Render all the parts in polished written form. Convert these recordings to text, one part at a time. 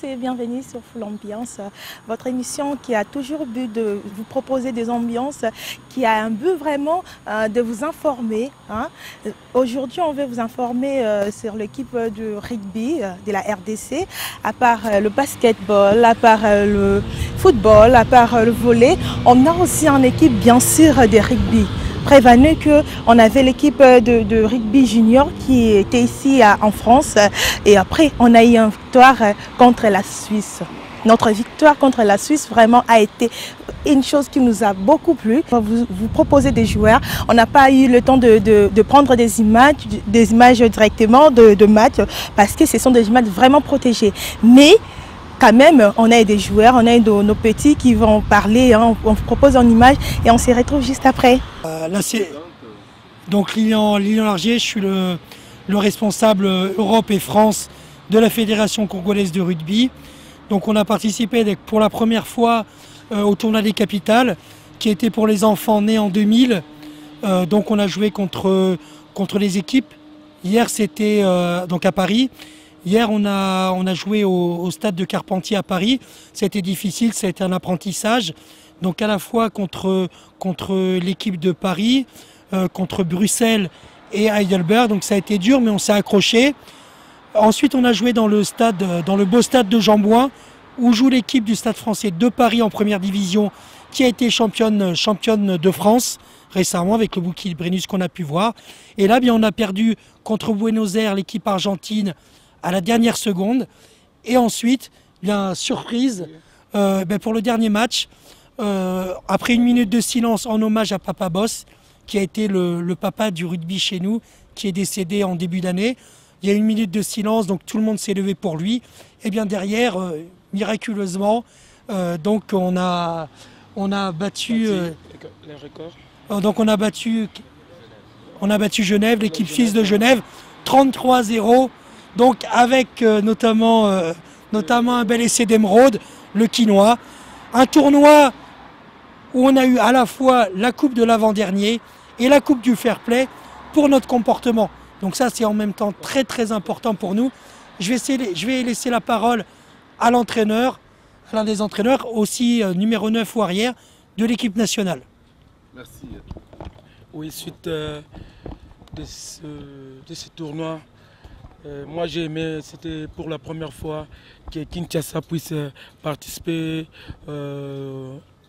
et bienvenue sur Full Ambiance, votre émission qui a toujours but de vous proposer des ambiances, qui a un but vraiment de vous informer. Aujourd'hui, on veut vous informer sur l'équipe de rugby de la RDC, à part le basketball, à part le football, à part le volley. On a aussi une équipe bien sûr de rugby. Prévenu qu'on avait l'équipe de rugby junior qui était ici en France et après on a eu une victoire contre la Suisse. Notre victoire contre la Suisse vraiment a été une chose qui nous a beaucoup plu. Vous proposez des joueurs, on n'a pas eu le temps de prendre des images directement de matchs parce que ce sont des images vraiment protégées. Mais quand même, on a des joueurs, on a nos petits qui vont parler, on vous propose en image et on se retrouve juste après. Là, c'est donc Lilian Largier, je suis le responsable Europe et France de la Fédération congolaise de rugby. Donc on a participé pour la première fois au tournoi des capitales, qui était pour les enfants nés en 2000. Donc on a joué contre les équipes. Hier c'était donc à Paris. Hier, on a joué au stade de Carpentier à Paris. C'était difficile, ça a été un apprentissage. Donc à la fois contre l'équipe de Paris, contre Bruxelles et Heidelberg. Donc ça a été dur, mais on s'est accroché. Ensuite, on a joué dans le beau stade de Jean-Bouin, où joue l'équipe du Stade français de Paris en première division, qui a été championne de France récemment avec le bouquet de Brennus qu'on a pu voir. Et là, bien, on a perdu contre Buenos Aires, l'équipe argentine, à la dernière seconde. Et ensuite, bien surprise, pour le dernier match, après une minute de silence en hommage à Papa Boss, qui a été le papa du rugby chez nous, qui est décédé en début d'année. Il y a une minute de silence, donc tout le monde s'est levé pour lui. Et bien derrière, miraculeusement, donc on a battu les records. Donc on a battu Genève, l'équipe suisse de Genève, 33-0. Donc avec notamment un bel essai d'Emeraude, le quinoa. Un tournoi où on a eu à la fois la coupe de l'avant-dernier et la coupe du fair play pour notre comportement. Donc ça c'est en même temps très très important pour nous. Je vais laisser la parole à l'entraîneur, à l'un des entraîneurs, aussi numéro 9 ou arrière de l'équipe nationale. Merci. Oui, suite de ce tournoi, moi j'ai aimé, c'était pour la première fois que Kinshasa puisse participer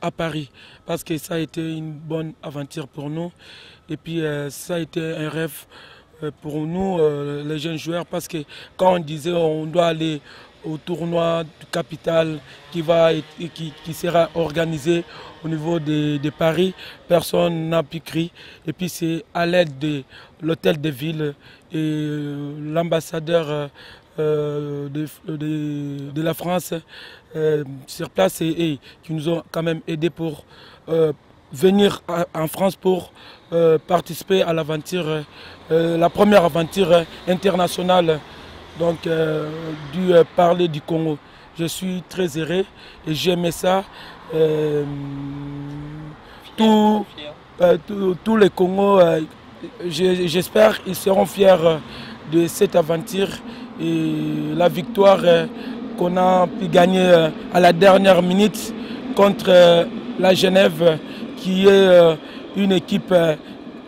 à Paris, parce que ça a été une bonne aventure pour nous et puis ça a été un rêve pour nous les jeunes joueurs, parce que quand on disait on doit aller au tournoi du Capital qui sera organisé au niveau de Paris, personne n'a pu crier. Et puis c'est à l'aide de l'hôtel de ville et l'ambassadeur de la France sur place et qui nous ont quand même aidés pour venir en France pour participer à l'aventure, la première aventure internationale. Donc, dû parler du Congo. Je suis très heureux et j'aimais ça. Tous les Congos, j'espère qu'ils seront fiers de cette aventure et la victoire qu'on a pu gagner à la dernière minute contre la Genève, qui est une équipe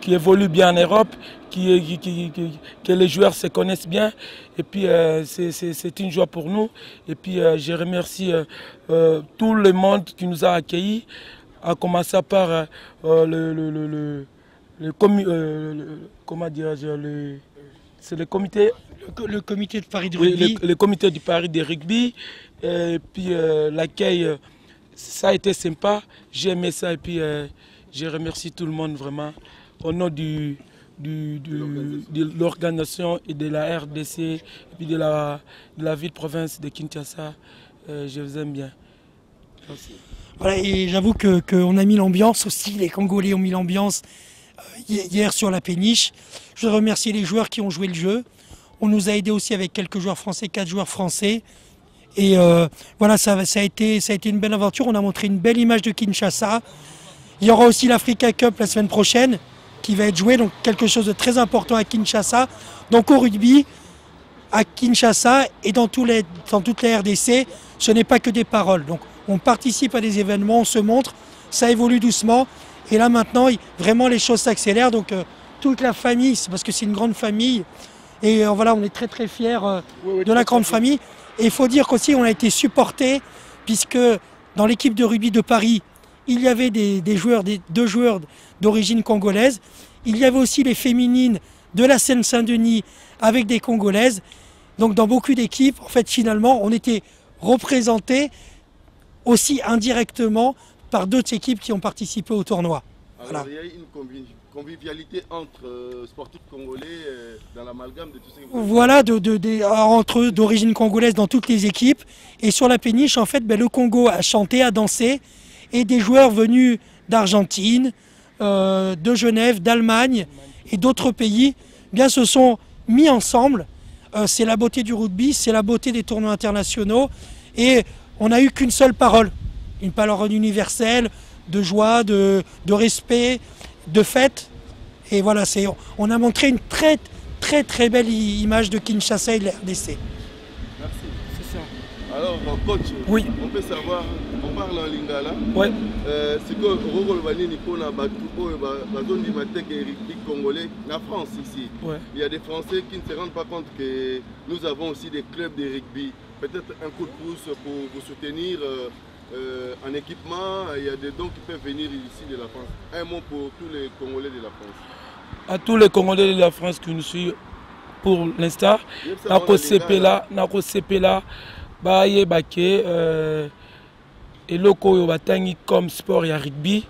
qui évolue bien en Europe, que les joueurs se connaissent bien. Et puis c'est une joie pour nous. Et puis je remercie tout le monde qui nous a accueillis, à commencer par le comité de Paris de rugby. Oui, le comité du Paris de rugby. Et puis l'accueil, ça a été sympa. J'ai aimé ça et puis je remercie tout le monde vraiment au nom de l'organisation et de la RDC et puis de la ville-province de Kinshasa. Je vous aime bien. Merci. Voilà, et j'avoue qu'on a mis l'ambiance aussi, les Congolais ont mis l'ambiance hier sur la péniche. Je voudrais remercier les joueurs qui ont joué le jeu. On nous a aidés aussi avec quelques joueurs français, 4 joueurs français. Et voilà, ça a été une belle aventure. On a montré une belle image de Kinshasa. Il y aura aussi l'Africa Cup la semaine prochaine qui va être jouée, donc quelque chose de très important à Kinshasa. Donc au rugby, à Kinshasa et dans toute la RDC, ce n'est pas que des paroles. Donc on participe à des événements, on se montre, ça évolue doucement. Et là maintenant, vraiment les choses s'accélèrent. Donc toute la famille, parce que c'est une grande famille, et voilà, on est très très fiers de la grande famille. Et il faut dire qu'aussi on a été supporté, puisque dans l'équipe de rugby de Paris, il y avait deux joueurs d'origine congolaise. Il y avait aussi les féminines de la Seine-Saint-Denis avec des Congolaises. Donc dans beaucoup d'équipes, en fait, finalement, on était représentés aussi indirectement par d'autres équipes qui ont participé au tournoi. Alors, voilà. il y a une convivialité entre sportifs congolais dans l'amalgame de tous ces... Voilà, entre eux d'origine congolaise dans toutes les équipes. Et sur la péniche, en fait, le Congo a chanté, a dansé. Et des joueurs venus d'Argentine, de Genève, d'Allemagne et d'autres pays se sont mis ensemble. C'est la beauté du rugby, c'est la beauté des tournois internationaux. Et on n'a eu qu'une seule parole, une parole universelle, de joie, de respect, de fête. Et voilà, on a montré une très très très belle image de Kinshasa et de la RDC. Merci. C'est ça. Alors, coach, oui. On peut savoir, on parle en lingala. Ouais. C'est que Rogol Vanini pour la zone du Matek et rugby congolais, la France ici. Ouais. Il y a des Français qui ne se rendent pas compte que nous avons aussi des clubs de rugby. Peut-être un coup de pouce pour vous soutenir en équipement. Il y a des dons qui peuvent venir ici de la France. Un mot pour tous les Congolais de la France. À tous les Congolais de la France qui nous suivent pour l'instant, Nako Sepela, Baye Bake, et loko batangi comme sport et rugby.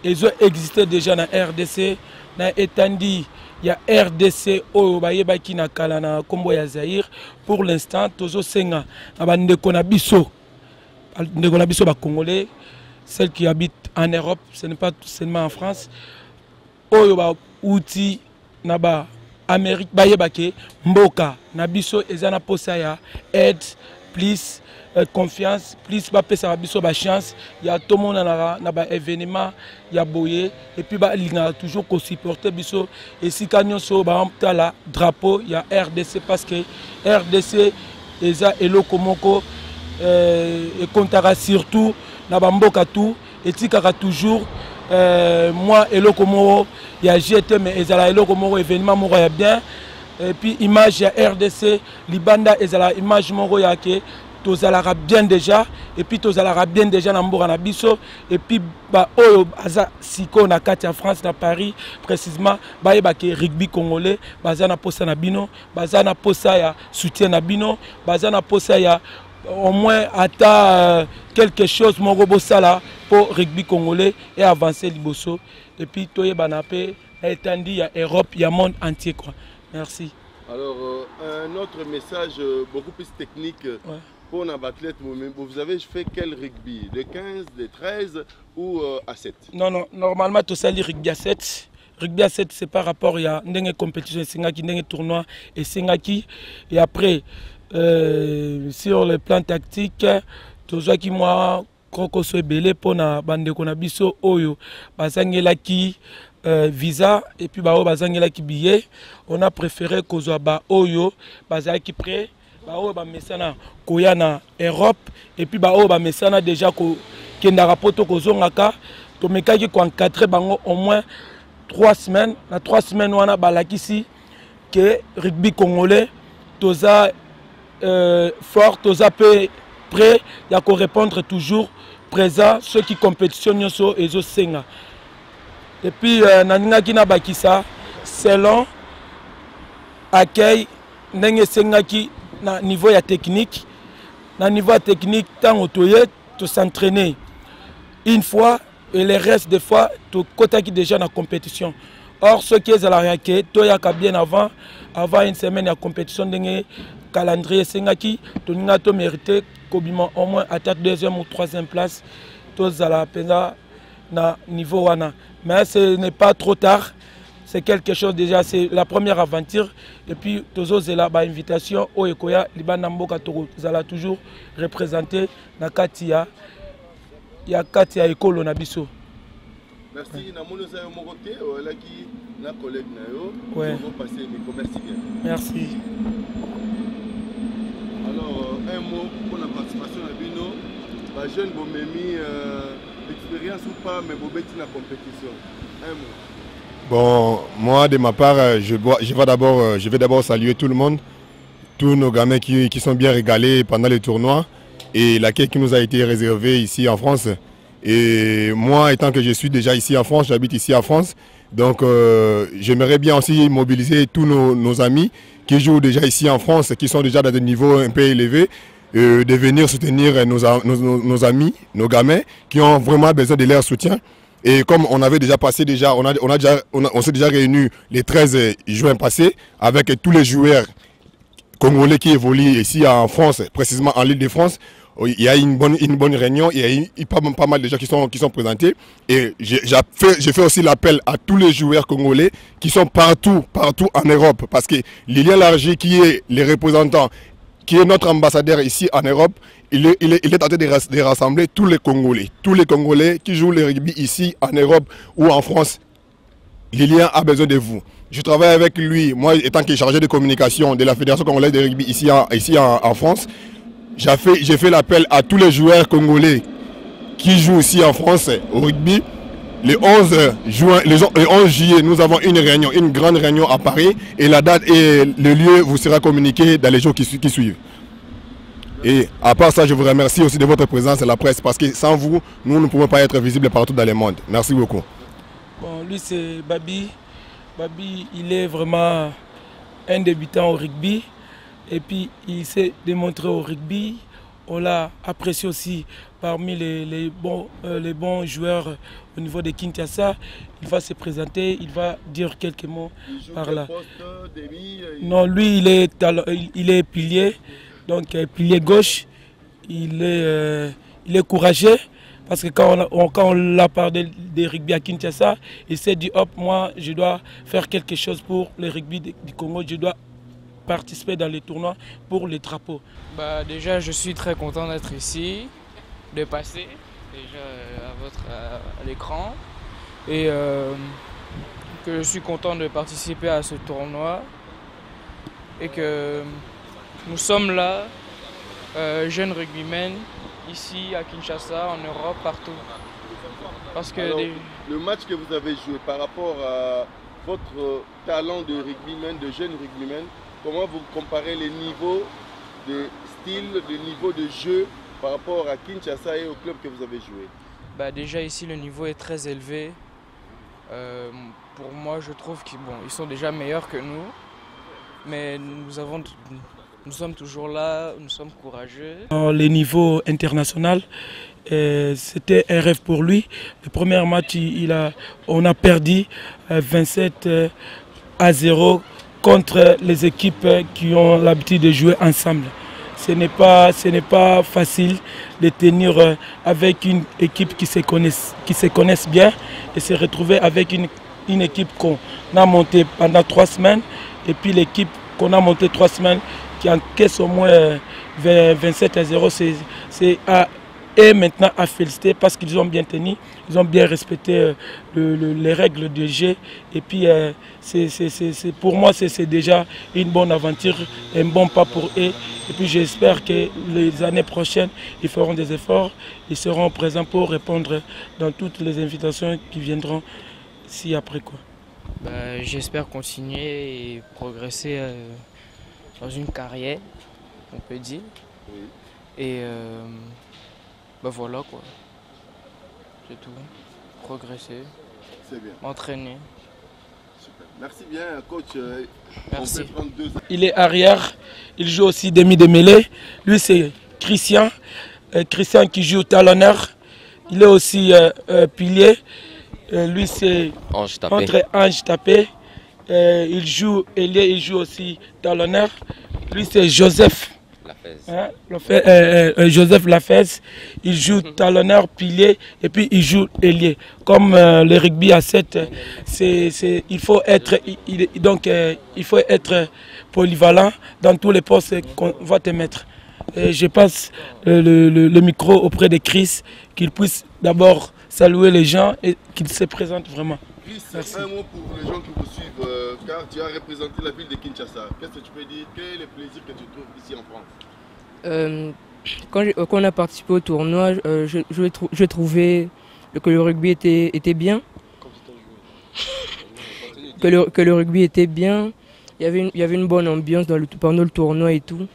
Ils ont existé déjà dans RDC, dans Etandi. Il y a RDC Baye Baki na kala na Kombo ya Zaïre. Pour l'instant, tozo senga ndeko na biso ba Congolais, celles qui habitent en Europe, ce n'est pas seulement en France. Oyo ba outi na ba Amérique baye bake mboka na biso ezana posa ya aide plus confiance plus ba pesa biso ba chance ya tout le monde na ba événement ya boye et puis ba linga toujours ko supporter biso et si kanyon so ba tala drapeau ya RDC parce que RDC eza eloko moko et kontara surtout na ba mboka tout et tikaka toujours moi eloko moko ya GT mais ezala eloko moko événement moko ya bien et puis image ya RDC libanda ezala image moko ya ke tozalaka bien déjà et puis tozalaka bien déjà na mboka na biso et puis ba oyo aza siko na kati ya France na Paris précisément bayeba ke rugby congolais baza na posa na bino baza na posa ya soutien na bino baza na posa ya au moins atteindre quelque chose moko bosala pour rugby congolais et avancer liboso et puis toye banapé étendue ya Europe ya monde entier quoi. Merci. Alors un autre message beaucoup plus technique. Ouais. Pour un athlète, vous avez fait quel rugby? De 15, de 13 ou à 7? Non, non, normalement, tout ça, le rugby à 7. Rugby à 7, c'est par rapport à une compétition, un tournoi et Singaki. Et après, sur le plan tactique, tout ça qui moi, Kroko Soebele, pour na bande konabiso Oyo, Bazangelaki visa et puis Bazangelaki billet. On a préféré qu'on ba Oyo, Bazaki prêt. Bao ba mesana koya na Europe et puis bao ba mesana déjà ko kenda rapoto ko zongaka to mekaki ko encadrer bango au moins 3 semaines na 3 semaines wana balakisi que rugby congolais toza fort toza peu prêt ya ko répondre toujours présent ceux qui compétition so ezo senga et puis naninga kina bakisa selon accueil ndenge sengaki na niveau ya technique tant autoyé to s'entraîner une fois et le reste des fois to kotaki déjà na compétition. Or ce qui est à la réalité to yaka bien avant une semaine ya compétition ndenge calendrier sengaki to ninga to mérité kobima au moins atteindre 2e ou 3e place to zala pena na niveau wana mais ce n'est pas trop tard. C'est quelque chose déjà, c'est la première aventure. Et puis, toujours c'est là, invitation au Ekoya, Liban Mboka Toro, zala toujours représenté na Katia, ya Katia Ekolo na biso. Merci. Na mono sa mo côté, là qui na collègue na yo, ouais. On va passer micro. Merci bien. Merci. Alors, un mot pour la participation à Bino. La jeune Bomemi, expérience ou pas, mais Bobeti la compétition. Un mot. Bon, moi de ma part, je vais d'abord saluer tout le monde, tous nos gamins qui sont bien régalés pendant le tournoi et l'accueil qui nous a été réservé ici en France. Et moi, étant que je suis déjà ici en France, j'habite ici en France, donc j'aimerais bien aussi mobiliser tous nos amis qui jouent déjà ici en France, qui sont déjà dans des niveaux un peu élevés, de venir soutenir nos amis, nos gamins qui ont vraiment besoin de leur soutien. Et comme on avait déjà passé, on s'est déjà réunis les 13 juin passé avec tous les joueurs congolais qui évoluent ici en France, précisément en l'Île-de-France. Il y a une bonne réunion, il y a eu pas mal de gens qui sont présentés. Et j'ai fait aussi l'appel à tous les joueurs congolais qui sont partout en Europe. Parce que Lilian Largie, qui est le représentant, qui est notre ambassadeur ici en Europe, il est en train de rassembler tous les Congolais qui jouent le rugby ici en Europe ou en France. Lilian a besoin de vous. Je travaille avec lui, moi étant chargé de communication de la Fédération congolaise de rugby ici en France. J'ai fait l'appel à tous les joueurs congolais qui jouent ici en France au rugby. Le 11 juillet, nous avons une grande réunion à Paris et la date et le lieu vous sera communiqué dans les jours qui suivent. Et à part ça, je vous remercie aussi de votre présence à la presse parce que sans vous, nous ne pouvons pas être visibles partout dans le monde. Merci beaucoup. Bon, lui c'est Babi. Babi, il est vraiment un débutant au rugby. Et puis il s'est démontré au rugby. On l'a apprécié aussi parmi les bons joueurs au niveau de Kinshasa. Il va se présenter, il va dire quelques mots par là. Non, lui il est pilier, donc pilier gauche. Il est courageux parce que quand on l'a parlé de rugby à Kinshasa, il s'est dit hop, moi je dois faire quelque chose pour le rugby du Congo, je dois participer dans les tournois pour les drapeaux. Bah, déjà, je suis très content d'être ici, de passer déjà à l'écran et que je suis content de participer à ce tournoi et que nous sommes là, jeunes rugbymen, ici à Kinshasa, en Europe, partout. Parce que alors, le match que vous avez joué par rapport à votre talent de rugbyman, de jeune rugbyman, comment vous comparez les niveaux de style, les niveaux de jeu par rapport à Kinshasa et au club que vous avez joué? Bah déjà ici le niveau est très élevé. Pour moi je trouve qu'ils sont déjà meilleurs que nous. Mais nous sommes toujours là, nous sommes courageux. Le niveau international, c'était un rêve pour lui. Le premier match, on a perdu 27-0 contre les équipes qui ont l'habitude de jouer ensemble. Ce n'est pas facile de tenir avec une équipe qui se connaissent bien et se retrouver avec une équipe qu'on a montée pendant 3 semaines et puis l'équipe qu'on a montée 3 semaines qui encaisse au moins 27-0, c'est et maintenant à féliciter parce qu'ils ont bien tenu, ils ont bien respecté les règles de jeu. Et puis pour moi c'est déjà une bonne aventure, un bon pas pour eux. Et puis j'espère que les années prochaines, ils feront des efforts, ils seront présents pour répondre dans toutes les invitations qui viendront ci-après. J'espère continuer et progresser dans une carrière, on peut dire. Oui. Et voilà quoi, c'est tout, progresser, m'entraîner. Super. Merci bien coach. Merci. Il est arrière, il joue aussi demi de mêlée. Lui c'est Christian, Christian qui joue talonneur. Il est aussi pilier. Lui c'est entre Ange Tapé. Il joue ailier, il joue aussi talonneur. Lui c'est Joseph. Joseph Lafez, il joue talonneur, pilier et puis il joue ailier. Comme le rugby à 7, il faut être polyvalent dans tous les postes qu'on va te mettre. Et je passe le micro auprès de Chris, qu'il puisse d'abord saluer les gens et qu'il se présente vraiment. Chris, un mot pour les gens qui vous suivent, car tu as représenté la ville de Kinshasa. Qu'est-ce que tu peux dire? Quel est le plaisir que tu trouves ici en France? Quand on a participé au tournoi, je trouvais que le rugby était bien. Que le rugby était bien. Il y avait une bonne ambiance pendant le tournoi et tout.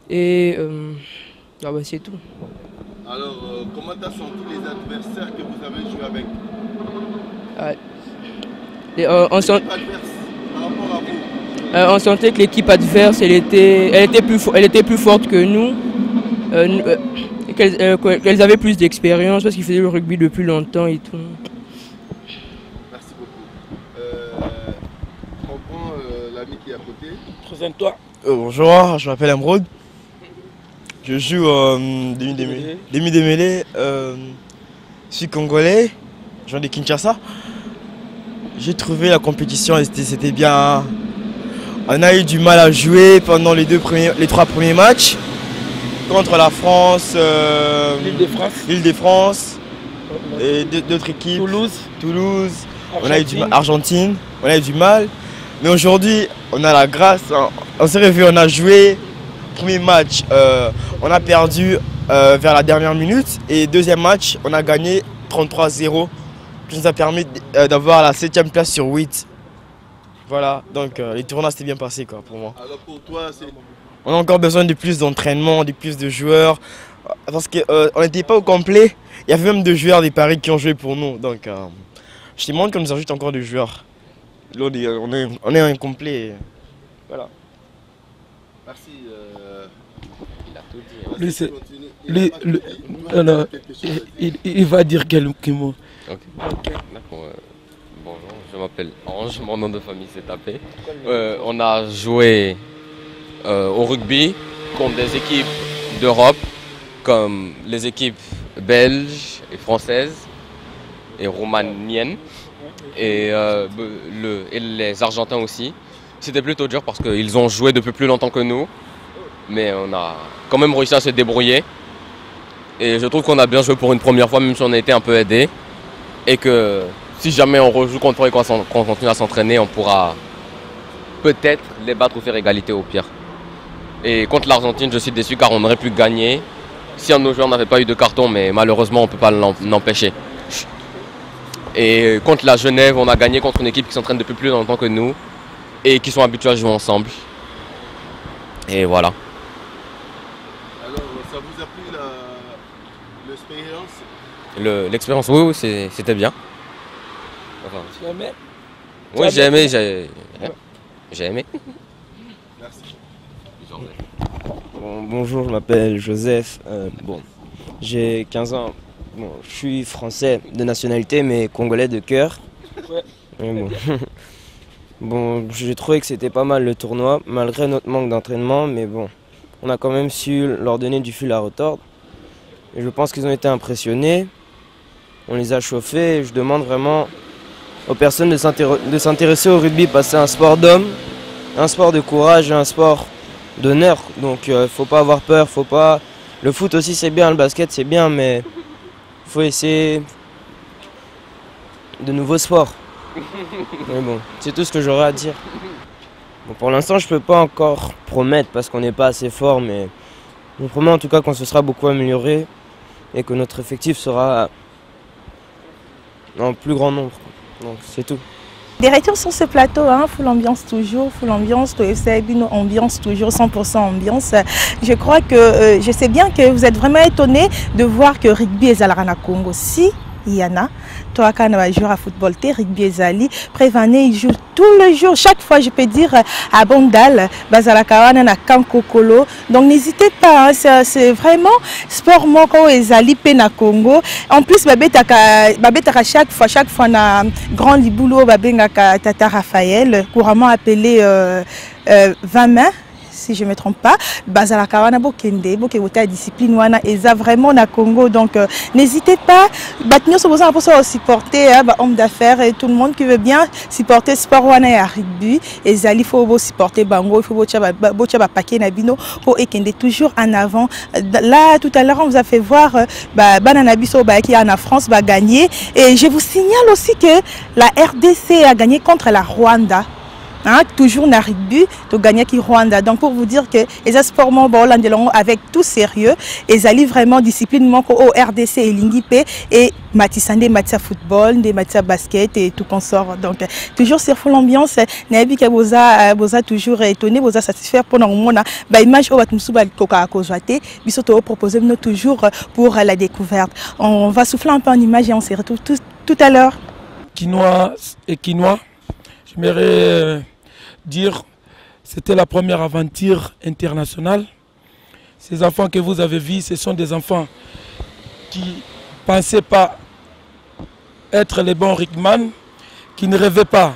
Et c'est tout. Alors, comment tu as senti les adversaires que vous avez joué avec? On sentait que l'équipe adverse, elle était plus forte que nous. Qu'elles avaient plus d'expérience parce qu'ils faisaient le rugby depuis longtemps et tout. Merci beaucoup. On prend l'ami qui est à côté. Présente-toi. Bonjour, je m'appelle Emeraude. Je joue demi-démêlé. Je suis congolais, je viens de Kinshasa. J'ai trouvé la compétition, c'était bien. On a eu du mal à jouer pendant les 3 premiers matchs. Contre la France, l'île de France et d'autres équipes. Toulouse. On a eu du mal. Argentine, on a eu du mal. Mais aujourd'hui, on a la grâce. On s'est réveillé, on a joué. Premier match, on a perdu vers la dernière minute. Et deuxième match, on a gagné 33-0. Qui nous a permis d'avoir la 7e place sur 8. Voilà, donc les tournois s'étaient bien passés pour moi. Alors pour toi, c'est... On a encore besoin de plus d'entraînement, de plus de joueurs. Parce qu'on n'était pas au complet. Il y avait même 2 joueurs des paris qui ont joué pour nous. Donc je demande qu'on nous ajoute encore des joueurs. Là, on est incomplet. Voilà. Merci. Il va dire quelques mots. Ok. D'accord. Bonjour, je m'appelle Ange, mon nom de famille c'est Tapé. On a joué au rugby contre des équipes d'Europe comme les équipes belges et françaises et roumaniennes et les Argentins aussi. C'était plutôt dur parce qu'ils ont joué depuis plus longtemps que nous, mais on a quand même réussi à se débrouiller. Et je trouve qu'on a bien joué pour une première fois, même si on a été un peu aidé. Et que si jamais on rejoue contre eux et qu'on continue à s'entraîner, on pourra peut-être les battre ou faire égalité au pire. Et contre l'Argentine, je suis déçu car on aurait pu gagner si un de nos joueurs n'avait pas eu de carton, mais malheureusement on ne peut pas l'empêcher. Et contre la Genève, on a gagné contre une équipe qui s'entraîne depuis plus longtemps que nous et qui sont habitués à jouer ensemble. Et voilà. Alors, ça vous a plu l'expérience? L'expérience, oui, c'était bien. Enfin, Tu aimais? oui, j'ai aimé, j'ai aimé. Merci. Bonjour, je m'appelle Joseph. J'ai 15 ans. Bon, je suis français de nationalité, mais congolais de cœur. Ouais. Bon, j'ai trouvé que c'était pas mal le tournoi, malgré notre manque d'entraînement, mais bon, on a quand même su leur donner du fil à retordre. Et je pense qu'ils ont été impressionnés. On les a chauffés et je demande vraiment aux personnes de s'intéresser au rugby parce que c'est un sport d'homme, un sport de courage, un sport d'honneur. Donc faut pas avoir peur, faut pas... Le foot aussi c'est bien, le basket c'est bien, mais faut essayer de nouveaux sports. Mais bon, c'est tout ce que j'aurais à dire. Bon, pour l'instant je peux pas encore promettre parce qu'on n'est pas assez fort, mais je promets en tout cas qu'on se sera beaucoup amélioré et que notre effectif sera en plus grand nombre. Donc c'est tout. Des retours sur ce plateau, full ambiance toujours, full ambiance, ambiance toujours, 100% ambiance. Je crois que, je sais bien que vous êtes vraiment étonnés de voir que rugby est à la Congo. Si, il y en a. Toi, quand on va jouer à football, rugby est ali. Prévané, il joue tous les jours. Chaque fois, je peux dire à Bondal, Bazalakawana, na Kankokolo. Donc n'hésitez pas, c'est vraiment sport moko ezali pe na Congo. En plus, babetaka chaque fois na grand liboulot babengaka Tata Raphaël, couramment appelé 20 mains. Si je ne me trompe pas, Bazalaka wana bokende, bokewota discipline wana eza vraiment na Congo. Donc n'hésitez pas, batnyo so besoin pour supporter homme d'affaires et tout le monde qui veut bien supporter sport wana ya rugby. Ezali faut supporter bango, il faut bocha ba paquet na bino pour ekende toujours en avant. Là tout à l'heure on vous a fait voir banana biso qui en France va gagner et je vous signale aussi que la RDC a gagné contre la Rwanda. hein, toujours na rugby to gagner qui Rwanda. Donc pour vous dire que les sports avec tout sérieux, ils allaient vraiment disciplinement au RDC et l'Ingipé et Matisande Matia football, des Matia basket et tout consort. Donc toujours sur full ambiance, Nabi Kaboza toujours étonné, boza satisfaire pendant mon ba image au Batmusuba Koka Kozwate, bisoto proposer nous toujours pour la découverte. On va souffler un peu en image et on se retrouve tout à l'heure. Quinois et Quinois, j'aimerais dire c'était la première aventure internationale. Ces enfants que vous avez vus, ce sont des enfants qui ne pensaient pas être les bons rugbyman, qui ne rêvaient pas,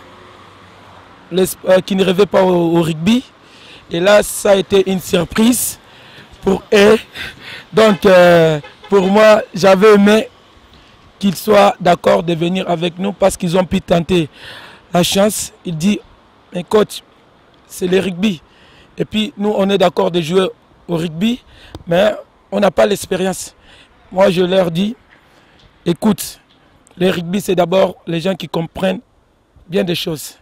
au rugby. Et là, ça a été une surprise pour eux. Donc, pour moi, j'avais aimé qu'ils soient d'accord de venir avec nous parce qu'ils ont pu tenter la chance. Il dit, mais coach, c'est le rugby. Et puis, nous, on est d'accord de jouer au rugby, mais on n'a pas l'expérience. Moi, je leur dis, écoute, le rugby, c'est d'abord les gens qui comprennent bien des choses.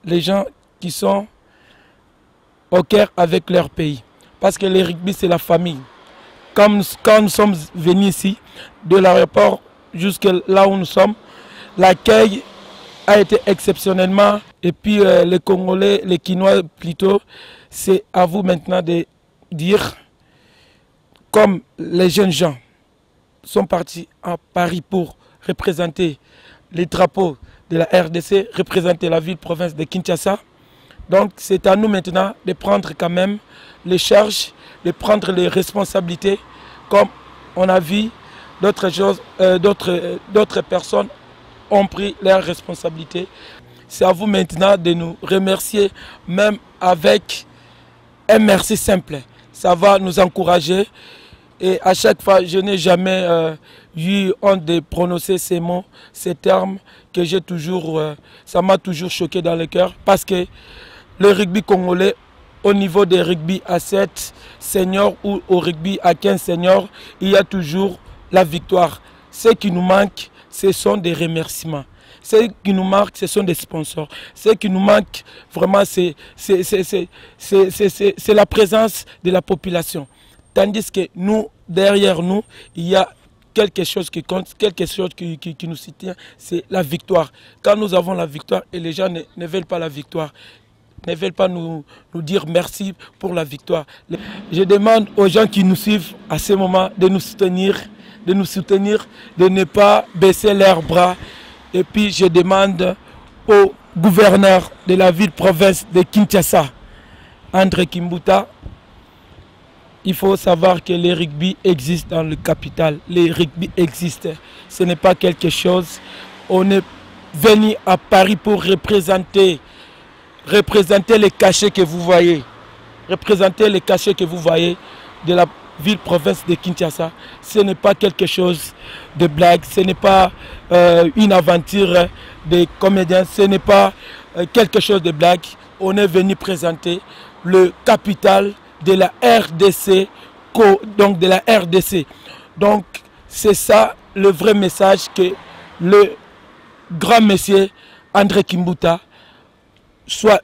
Les gens qui sont au cœur avec leur pays. Parce que le rugby, c'est la famille. Quand nous sommes venus ici, de l'aéroport jusqu'à là où nous sommes, l'accueil a été exceptionnellement. Et puis les Congolais, les Quinois plutôt, c'est à vous maintenant de dire, comme les jeunes gens sont partis à Paris pour représenter les drapeaux de la RDC, représenter la ville-province de Kinshasa. Donc c'est à nous maintenant de prendre quand même les charges, de prendre les responsabilités, comme on a vu d'autres personnes ont pris leurs responsabilités. C'est à vous maintenant de nous remercier, même avec un merci simple. Ça va nous encourager. Et à chaque fois, je n'ai jamais eu honte de prononcer ces mots, ces termes que j'ai toujours, ça m'a toujours choqué dans le cœur. Parce que le rugby congolais, au niveau des rugby à 7 seniors ou au rugby à 15 seniors, il y a toujours la victoire. Ce qui nous manque, ce sont des remerciements. Ce qui nous manque, ce sont des sponsors. Ce qui nous manque, vraiment, c'est la présence de la population. Tandis que nous, derrière nous, il y a quelque chose qui compte, quelque chose qui nous soutient, c'est la victoire. Quand nous avons la victoire et les gens ne veulent pas la victoire, ne veulent pas nous dire merci pour la victoire. Je demande aux gens qui nous suivent à ce moment de nous soutenir, de ne pas baisser leurs bras. Et puis je demande au gouverneur de la ville-province de Kinshasa, André Kimbuta, il faut savoir que le rugby existe dans le capital. Le rugby existe. Ce n'est pas quelque chose. On est venu à Paris pour représenter les cachets que vous voyez. Représenter les cachets que vous voyez de la ville-province de Kinshasa. Ce n'est pas quelque chose de blague. Ce n'est pas une aventure des comédiens. Ce n'est pas quelque chose de blague. On est venu présenter le capital de la RDC, donc de la RDC. Donc c'est ça le vrai message que le grand monsieur André Kimbuta soit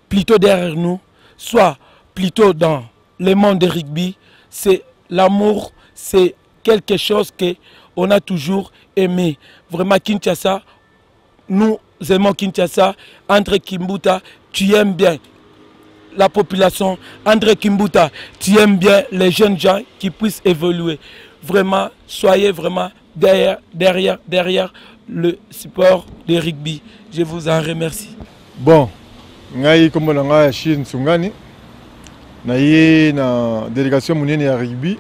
plutôt derrière nous, soit plutôt dans le monde du rugby. C'est l'amour, c'est quelque chose qu'on a toujours aimé. Vraiment Kinshasa, nous aimons Kinshasa. André Kimbuta, tu aimes bien la population. André Kimbuta, tu aimes bien les jeunes gens qui puissent évoluer. Vraiment, soyez vraiment derrière le support du rugby. Je vous en remercie. Bon, ngai comme nanga Chine Sungani, naie na délégation monene ya rugby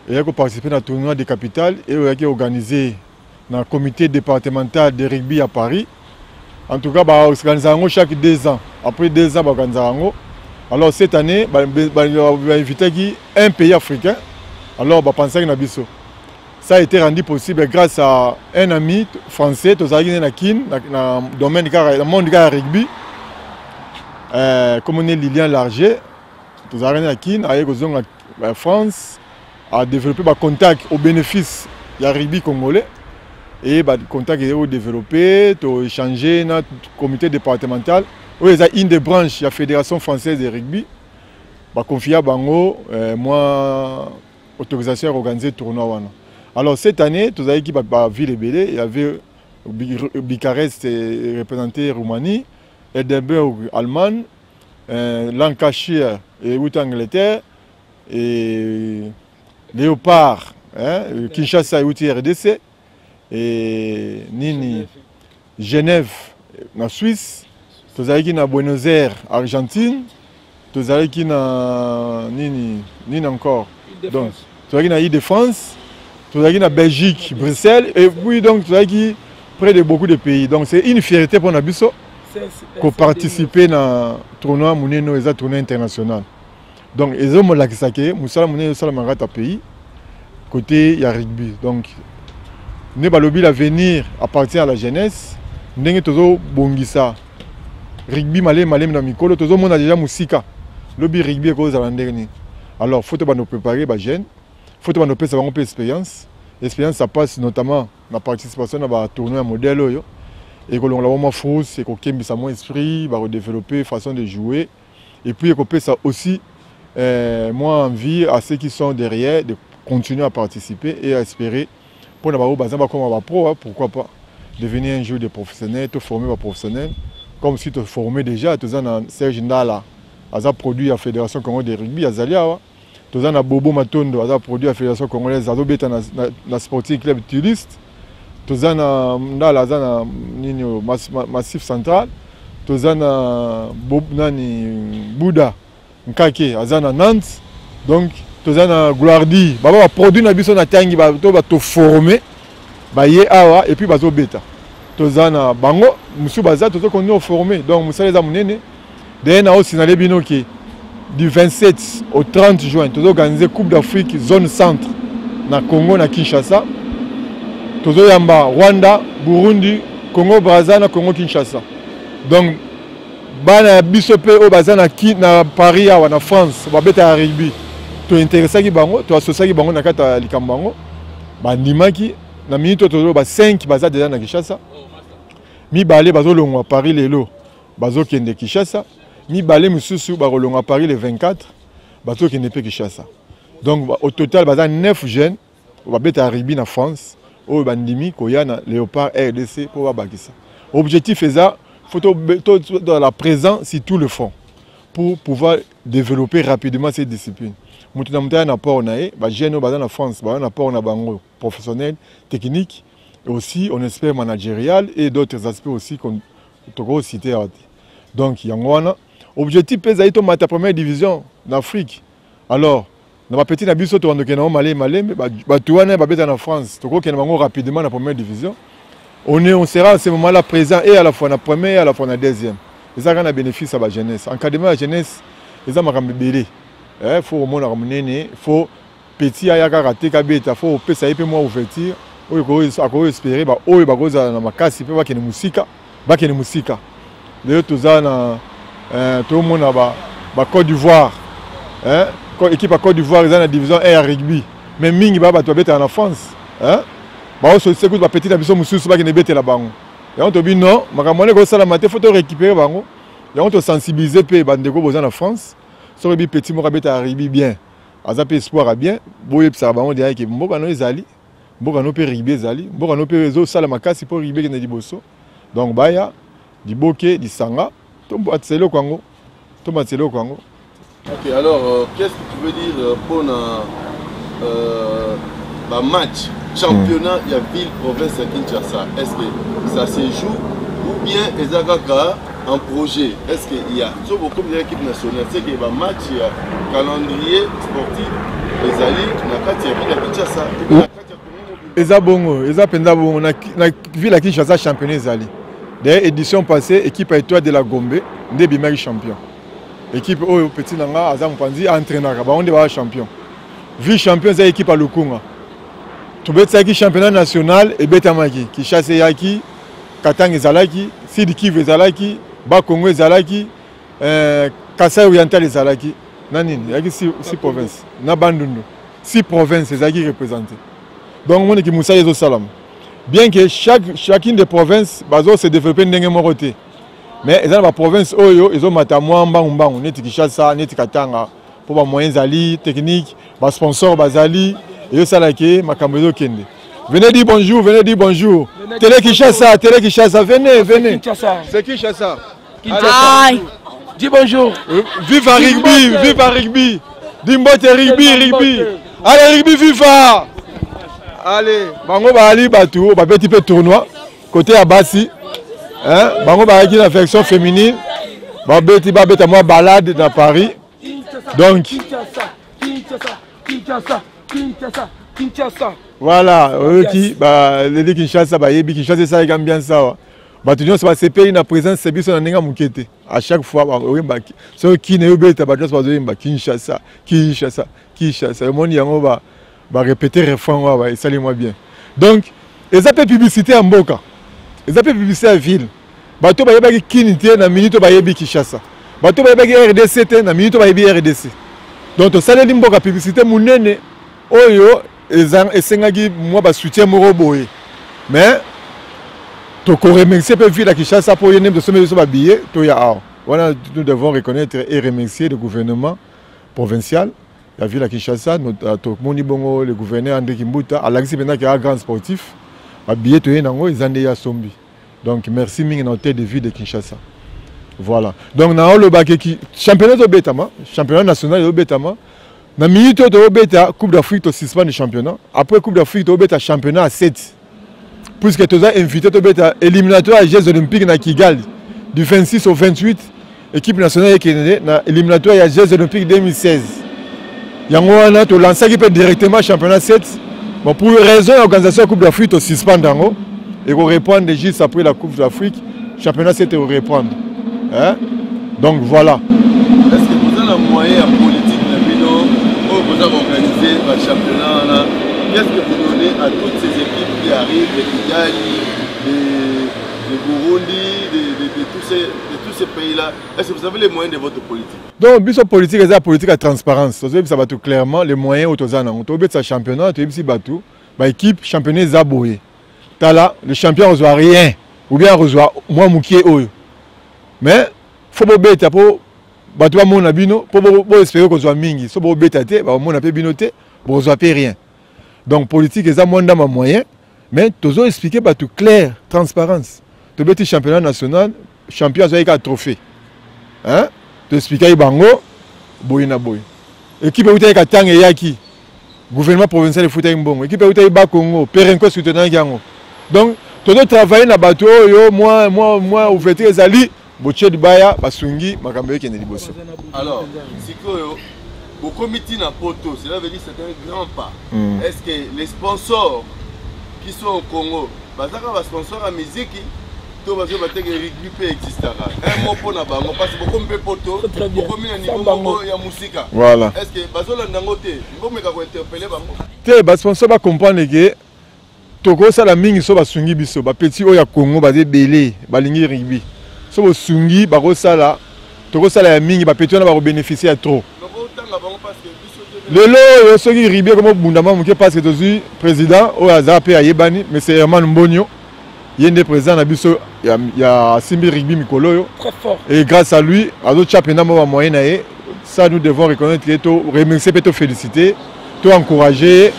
et a participé à tournoi de capitale et a organisé dans comité départemental de rugby à Paris. En tout cas, bah organisation chaque 2 ans. Après 2 ans, bah organisation. Alors cette année, on va inviter un pays africain. Alors, on pense que ça a été rendu possible grâce à un ami français, dans le domaine du monde du rugby. Comme on est Lilian Larger, la France a développé un contact au bénéfice du rugby congolais. et le contact est développé, to échanger dans le comité départemental. Il y a une des branches de la Fédération française de rugby. Bah confier à Bango, moi autorisation à organiser le tournoi. Alors cette année, tous les équipes de ville Belé, il y avait Bucarest représenté Roumanie, Edinburgh Allemagne, Lancashire et Angleterre, et Léopard, Kinshasa et RDC, et Nini, Genève en Suisse, tous les équipes de Buenos Aires, Argentine. Tous les qui na Nini encore. Donc, tous les qui na Île-de-France, tous les qui na Belgique, Bruxelles, et puis donc tous les qui près de beaucoup de pays. Donc c'est une fierté pour Nabiso qu'on participe à tournoi Mouneno et à tournoi international. Donc ils ont la kisake, Moussala Mouneno sala mangata pays côté il y a rugby. Donc ne balobi l'avenir appartient à la jeunesse. Ndenge tozo bongisa rugby malem na mikolo tozo mona déjà musika. Le rugby est cause à l'année. Alors, il faut nous préparer les jeunes, il faut nous faire une expérience. L'expérience, ça passe notamment la participation à un tournoi modèle. Et que l'on a vraiment force, et qu'on a mon esprit, va développer façon de jouer. Et puis, qu'on peut ça aussi, moi, envie à ceux qui sont derrière de continuer à participer et à espérer pour avoir comme pro, pourquoi pas devenir un joueur de professionnel, te former un professionnel, comme si tu te formais déjà, tu as Serge Ndala. Aza produit à la Fédération congolaise de rugby, Azalia. Tous en Bobo Matondo, Aza produit à la Fédération congolaise, Azo Beta na Sporting Club Turiste. Tous en Massif Central. Tous en Bouddha, Nkake, Aza na Nantes. Donc, tous en Gloirdi. Baba produit na biso na tangi, ba to former, ba ye awa et puis Bazo Beta. Tous en Bango, Moussou Baza, tous qu'on nous former. Donc, Moussa les a menés. D'ailleurs, aussi, du 27 au 30 juin, nous avons organisé la Coupe d'Afrique zone centre na Congo, na Kinshasa. Nous avons Rwanda, Burundi, Congo, Brazza, Congo, Kinshasa. Donc, bana bisope au bazan na Paris na France, ba beta rugby. To intéressé ki bango, to associé ki bango na kata likambango. Ba ndimaki na minute to ba 5 baza déjà na Kinshasa. Mi balé bazo longwa Paris lelo. Bazo kende Kinshasa. Mi balé mususu ba rolonga Paris le 24. Bazo kende pe Kinshasa. Donc au total baza 9 jeunes ba beta rugby na France. O bandimi koya na Léopard RDC pour ba bakisa. Objectif est ça, faut dans la présence si tout le fond pour pouvoir développer rapidement ces disciplines. Nous avons un apport en France, un apport en professionnel, technique, et aussi on espère managérial et d'autres aspects aussi qu'on peut citer. Donc il y a un objectif c'est la première division d'Afrique. Alors dans ma petite abisso to ando kenao malé mais batuana ba beta en France, to ko kenao rapidement la première division. On sera à ce moment-là présent et à la fois la première et à la fois la deuxième. Et ça a un bénéfice à la jeunesse. Encadrement à la jeunesse, ils ont un bébé. Il faut au moins il faut petit à rater il faut ça y peut moi ouverture. Il faut espérer bah oh il va cause na makasi peut pas que musique, pas que musique. D'ailleurs tout ça na tout le monde ba Côte d'Ivoire. Équipe à Côte d'Ivoire ils ont la division 1 à rugby. Mais mingi ba tu habites en France, bah on se écoute petite ambition mususu ba qui ne bête la bango. Et on te dit non, makamone ko sala maté faut te récupérer bango. Et on te sensibiliser pe bandeko besoin en France. So rebi petit mo bête à rugby bien. Aza pe espoir a bien, boye ça bango derrière que mboka no ezali. Mboka no pe rugby ezali. Mboka no pe réseau sala makasi pour rugby qui ne diboso. Donc baya di boké di sanga to batselo kwango. To batselo kwango. OK, alors qu'est-ce que tu veux dire pour un match championnat, il y a ville, province à Kinshasa. Est-ce que ça se joue ou bien Ezagaka en projet? Est-ce qu'il y a, sauf comme l'équipe nationale, c'est qu'il y a un match, il y a un calendrier sportif, les alliés, tu n'as pas ville à Kinshasa. Ezabongo, Ezapendabongo, on a ville à Kinshasa championnat Ezali. D'ailleurs, édition passée, équipe à Étoile de la Gombe, Ndebimari champion. Équipe au Petit Nanga, Azam Panzi, entraîneur, on est champion. Ville champion, c'est l'équipe à Lukunga. Tu veux dire championnat national et Betamaki, qui chasse Yaki, Katang Ezalaki, Sidi Kivu Ezalaki, Bakongo Ezalaki, Kassai Oriental Ezalaki. Nanine, il y a 6 provinces. Nabandundu. 6 provinces Ezalaki représentées. Donc, on est qui Moussa Yezo Salam. bien que chacune des provinces se développe ndenge moko te. Mais ils ont la province oyo, ils ont matamwa mbangu neti Kinshasa, neti Katanga pour ba moyens ali techniques, ba sponsors bazali et ça là que makambo zo kende. Venez dire bonjour, venez dire bonjour. Télé Kinshasa, venez. C'est Kinshasa. Aïe. Dis bonjour. Vive à rugby. Dimbote rugby. Allez rugby FIFA. Allez, bango ba ali batu, ba petit peu tournoi côté Abassi. Hein, bango ba qui l'affection féminine. Ba beta moi balade dans Paris. Donc Kinshasa. Voilà, qui les Kinshasa ba yebi Kinshasa ça est bien ça. Ba tout ça c'est pays na présence c'est biso na ninga mukete. À chaque fois ba oyemba so qui ne yobeta ba just ba oyemba Kinshasa. Le monde yango ba répéter refrain wa et ça moi bien. Donc les appels publicité en Mboka. Les appels publicité à ville. Ba to ba yeba ki kinité na minute ba yebi Kinshasa. Ba to ba yeba ki RDC na minute ba yebi RDC. Donc to saleli Mboka publicité munene oyo esengaki moi ba soutien moko boye. Mais to ko remercier pe ville à Kinshasa pour yene de sommer so ba billet to ya a. Voilà, nous devons reconnaître et remercier le gouvernement provincial, la ville à Kinshasa, notre Monibongo, le gouverneur André Kimbuta, à l'axi maintenant qui est un grand sportif, à billet to yenango ils ont déjà sombi. Donc merci ming dans tête de ville de Kinshasa. Voilà. Donc na le baké qui championnat de Betama, championnat national de Betama. Na minute de Beta Coupe d'Afrique au suspend de championnat. Après Coupe d'Afrique au Beta championnat à 7. Puisque tu as invité au Beta éliminatoire à Jeux olympiques na Kigali du 26 au 28. Équipe nationale qui est éliminatoire à Jeux olympiques 2016. Yango wana to lancer qui peut directement championnat 7. Bon pour raison l'organisation Coupe d'Afrique au suspend dango et qu'on reprendre juste après la Coupe d'Afrique, championnat 7 au reprendre. Hein? Donc voilà. Est-ce que vous avez un moyen politique pour vous organiser le championnat? Qu'est-ce que vous donnez à toutes ces équipes qui arrivent, les Kigali, les Burundi, de tous ces pays-là? Est-ce que vous avez les moyens de votre politique? Donc, la politique, c'est la politique à transparence. Ça va tout clairement, les moyens autour on peut mettre championnat, tu sais bateau, équipe championnet Zaboye. Là, le champion ne reçoit rien, ou bien reçoit moi moukié oyo. Mais faut pas bête pour bateau mon abino pour espérer qu'on soit mingi. So pour bête té, mon appel binoté, pour reçoit rien. Donc politique est ça moins dans moyen, mais toujours expliquer bateau clair, transparence. Tu bête championnat national, champion avec un trophée. Hein? Tu expliquer bango, boyina boy. Équipe où tu as tang et yaki. Gouvernement provincial de foot mbongo. Équipe où tu as ba Congo, Perenco soutenant yango. Donc tu dois travailler na bateau yo moi ouverture ezali boche de baya basungi makambo yeke liboso. Alors, sikoyo au comité na poto, cela veut dire que c'est un grand pas. Est-ce que les sponsors qui sont au Congo, bazaka ba sponsors à musique to bazo bateke rugby peut existera. Un mot pour na bango parce que beaucoup mpe poto, beaucoup mina niveau ya musika. Voilà. Est-ce que bazo la ndangote, ngomeka ko interpeller bango? Te ba sponsor ba comprendre que toko sala mingi so basungi biso ba petit oya Congo bazé belé balingi rugby. So basungi ba ko sala toko sala ya mingi ba petit on va bénéficier à trop. Lelo yo soki rugby comme bundama muke parce que tozu président o azape ayebani mais c'est Herman Mbonyo. Yende président na biso ya Simbi rugby mikolo yo. Très fort. Et grâce à lui, à d'autres championnats mo moyen naé, ça nous devons reconnaître que to remercier to féliciter, to encourager.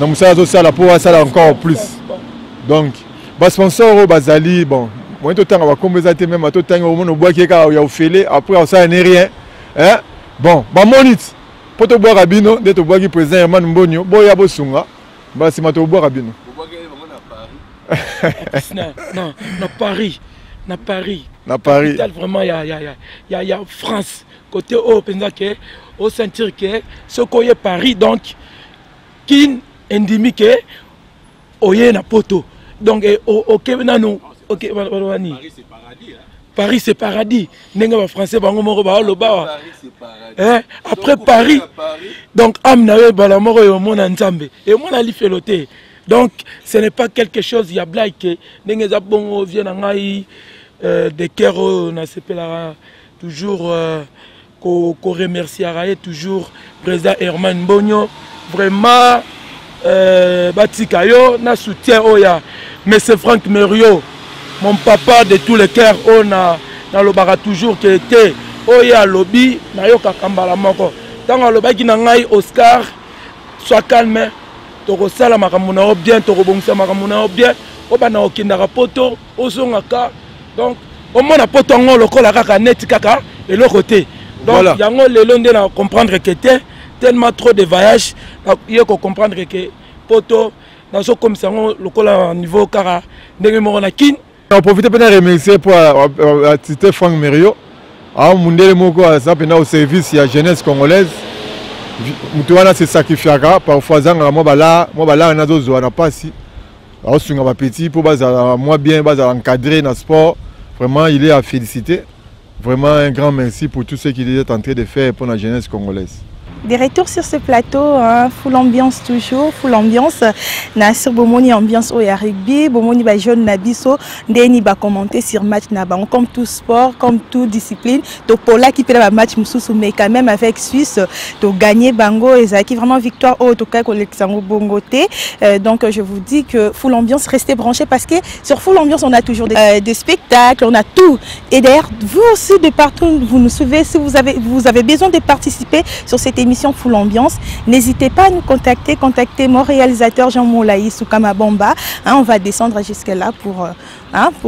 Na musala zo sala pour ça encore plus. Donc ba sponsor bazali bon, moi to tanga ba kombezate même to tanga au monde bois qui ka ya ofele après ça n'est rien. Hein? Bon, ba monite. Pour te boire à bino, de te boire qui président Herman Mbonyo, boya bosunga, bah c'est ma te boire à bino. Non, na Paris. Na Paris. Vraiment, il y a France. Côté haut, au sentir que ce qu'on est Paris, donc, qui endémique que oye na poto. Donc, au Québec, nous, ok, Paris c'est paradis. Paris c'est paradis. Nenga français bango moko ba loba. Après Paris. Donc amnawe bala moko yo mona nzambe. Et mona li feloté. Donc ce n'est pas quelque chose ya blague que nenga za bongo vient ngai de cœur na sepela toujours ko remercier toujours président Herman Mbonyo vraiment batika yo na soutien oya M. Franck Merio, mon papa de tous les cœurs, on a le bara toujours qui était oye à lobby, na yo kakambala moko. Tant à lobby qui n'a Oscar, sois calme, toko sala makamuna bien, toko bongsa makamuna bien, obana okindara poto, osongaka. Donc au moins na poto ngo lokola kaka net kaka et le côté. Donc voilà. Yango le londe na comprendre que tellement trop de voyages, il faut comprendre que poto dans ce comme ça le niveau kara ndenge mo na kin. On profite pour remercier pour citer Franck Merio. Ah mundele moko ça pena au service la jeunesse congolaise. Mutuana se sacrifiera parfois zanga moi bala na zo na pasi. Alors sunga ba petit pour baza moi bien baza encadré dans sport. Vraiment il est à féliciter. Vraiment un grand merci pour tout ce qu'il est en train de faire pour la jeunesse congolaise. Des retours sur ce plateau, hein, full ambiance toujours, full ambiance. Na sur bomoni ambiance au rugby, bomoni ba jeune nabiso, ndeni ba commenter sur match na ba comme tout sport, comme toute discipline. Donc pour là qui fait le match mususu mais quand même avec Suisse, donc gagner bango et ça qui vraiment victoire au tout cas collectango bongoté. Donc je vous dis que full ambiance, restez branchés parce que sur full ambiance on a toujours des spectacles, on a tout. Et d'ailleurs vous aussi de partout vous nous suivez si vous avez besoin de participer sur cette émission Full Ambiance, n'hésitez pas à nous contacter, contactez mon réalisateur Jean-Moulaï Soukama Bamba. Hein, on va descendre jusque là pour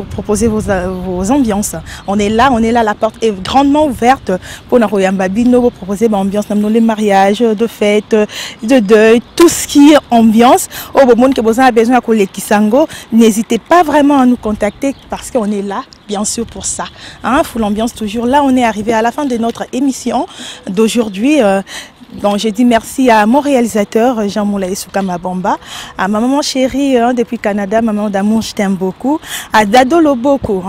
proposer vos ambiances. On est là, la porte est grandement ouverte pour nous proposer une ambiance, les mariages, de fêtes, de deuil, tout ce qui est ambiance. Au moment que vous avez besoin de coller Kisango, n'hésitez pas vraiment à nous contacter parce qu'on est là. Bien sûr pour ça. Hein, Full Ambiance toujours là. On est arrivé à la fin de notre émission d'aujourd'hui. Donc je dis merci à mon réalisateur Jean-Moulaï Soukama Bamba, à ma maman chérie depuis Canada, maman d'amour, je t'aime beaucoup, à Dado Loboko,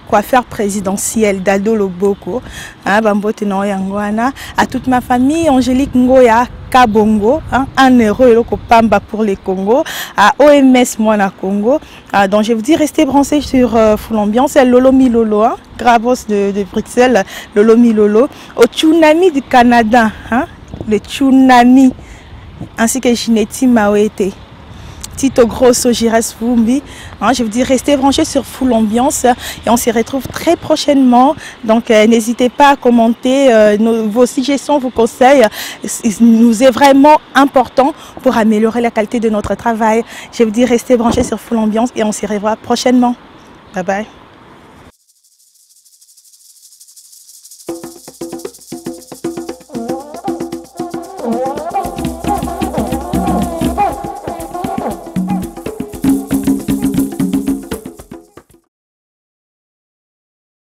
coiffeur présidentiel Dado Loboko, à toute ma famille, Angélique Ngoya Kabongo, un heureux Pamba pour les Congo, à OMS Moana Congo. Donc je vous dis restez branchés sur Full Ambiance, Lolo Milolo, Gravos de Bruxelles, Lolo Milolo, au Tsunami du Canada, le Tsunami, ainsi que Gineti Maoete. Tito Grosso, Gires Vumbi. Je vous dis, restez branchés sur Full Ambiance et on se retrouve très prochainement. Donc, n'hésitez pas à commenter vos suggestions, vos conseils. Il nous est vraiment important pour améliorer la qualité de notre travail. Je vous dis, restez branchés sur Full Ambiance et on se revoit prochainement. Bye bye.